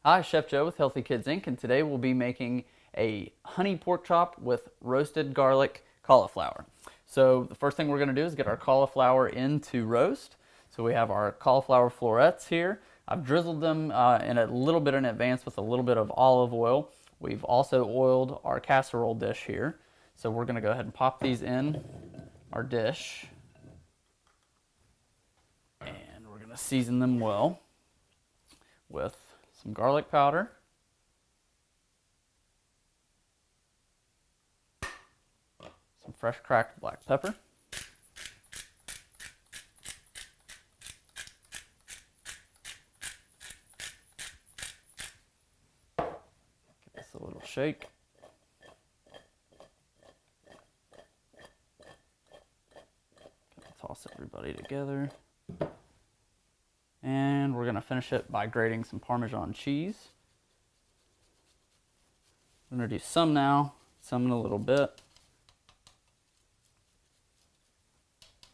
Hi, Chef Joe with Healthy Kids Inc. and today we'll be making a honey pork chop with roasted garlic cauliflower. So the first thing we're going to do is get our cauliflower into roast. So we have our cauliflower florets here. I've drizzled them in a little bit in advance with a little bit of olive oil. We've also oiled our casserole dish here. So we're going to go ahead and pop these in our dish. And we're going to season them well with some garlic powder, some fresh cracked black pepper, give this a little shake. Toss everybody together. And we're going to finish it by grating some Parmesan cheese. I'm going to do some now, some in a little bit.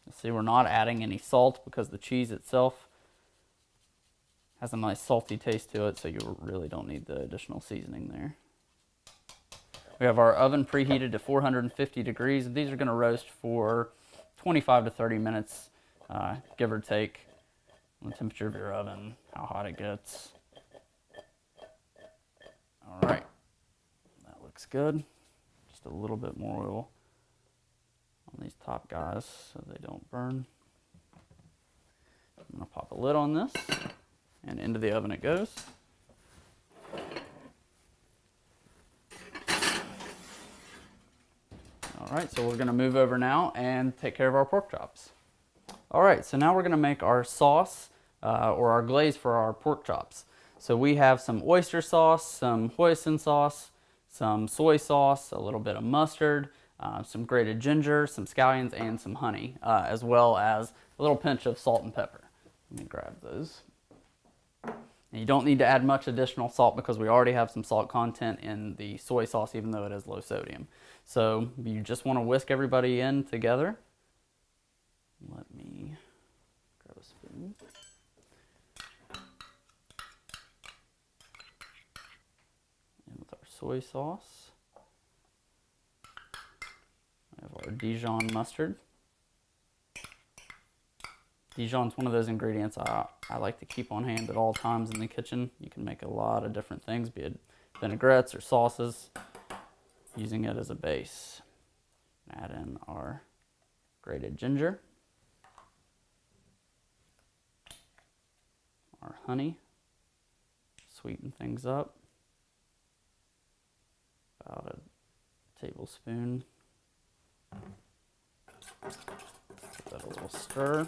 You'll see we're not adding any salt because the cheese itself has a nice salty taste to it, so you really don't need the additional seasoning there. We have our oven preheated to 450 degrees. These are going to roast for 25 to 30 minutes, give or take. The temperature of your oven, how hot it gets. All right, that looks good. Just a little bit more oil on these top guys so they don't burn. I'm gonna pop a lid on this and into the oven it goes. All right, so we're gonna move over now and take care of our pork chops. All right, so now we're gonna make our sauce or our glaze for our pork chops. So we have some oyster sauce, some hoisin sauce, some soy sauce, a little bit of mustard, some grated ginger, some scallions, and some honey, as well as a little pinch of salt and pepper. Let me grab those. And you don't need to add much additional salt because we already have some salt content in the soy sauce, even though it is low sodium. So you just want to whisk everybody in together. Let me grab a spoon. And with our soy sauce, we have our Dijon mustard. Dijon's one of those ingredients I like to keep on hand at all times in the kitchen. You can make a lot of different things, be it vinaigrettes or sauces, using it as a base. Add in our grated ginger, our honey, sweeten things up, about a tablespoon. Give that a little stir.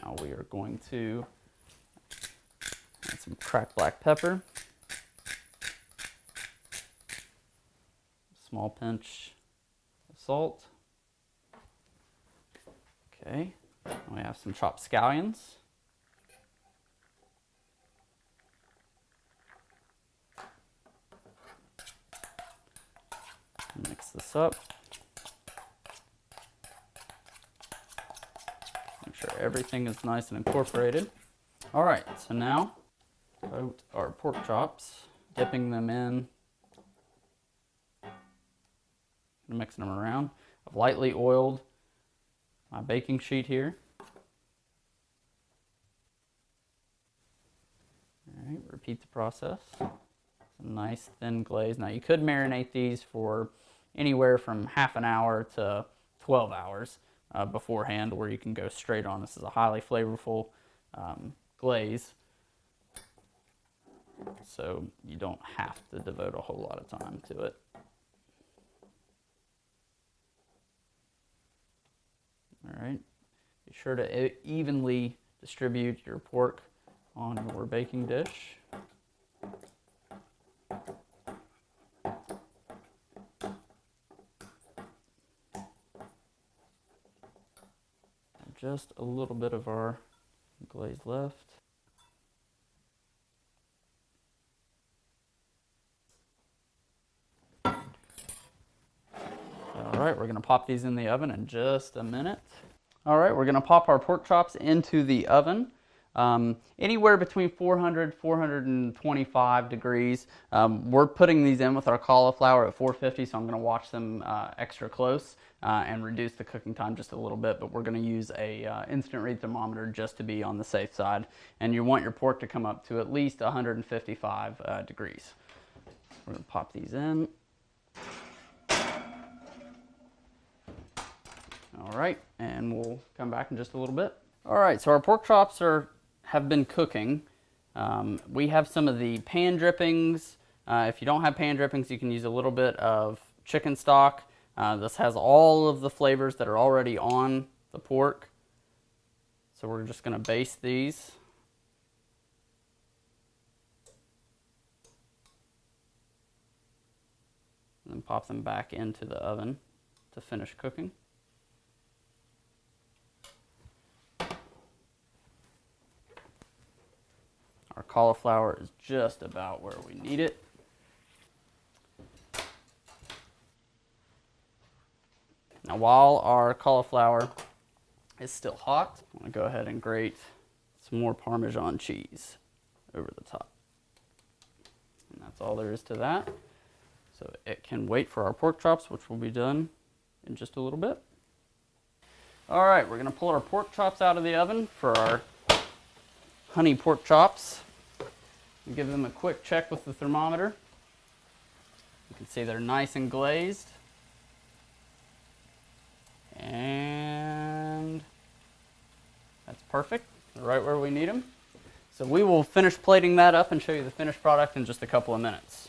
Now we are going to add some cracked black pepper, a small pinch of salt. Okay, and we have some chopped scallions. Mix this up. Make sure everything is nice and incorporated. All right, so now coat our pork chops, dipping them in, mixing them around. I've lightly oiled my baking sheet here. All right, repeat the process. Some nice thin glaze. Now you could marinate these for anywhere from half an hour to 12 hours beforehand, or you can go straight on. This is a highly flavorful glaze, so you don't have to devote a whole lot of time to it. All right, be sure to evenly distribute your pork on your baking dish. Just a little bit of our glaze left. All right, we're gonna pop these in the oven in just a minute. All right, we're gonna pop our pork chops into the oven. Anywhere between 400, 425 degrees. We're putting these in with our cauliflower at 450, so I'm gonna watch them extra close and reduce the cooking time just a little bit, but we're gonna use a instant read thermometer just to be on the safe side. And you want your pork to come up to at least 155 degrees. We're gonna pop these in. All right, and we'll come back in just a little bit. All right, so our pork chops have been cooking. We have some of the pan drippings. If you don't have pan drippings, you can use a little bit of chicken stock. This has all of the flavors that are already on the pork. So we're just gonna baste these. And then pop them back into the oven to finish cooking. Our cauliflower is just about where we need it. Now while our cauliflower is still hot, I'm going to go ahead and grate some more Parmesan cheese over the top. And that's all there is to that. So it can wait for our pork chops, which will be done in just a little bit. All right, we're going to pull our pork chops out of the oven for our honey pork chops. Give them a quick check with the thermometer. You can see they're nice and glazed. And that's perfect, right where we need them. So we will finish plating that up and show you the finished product in just a couple of minutes.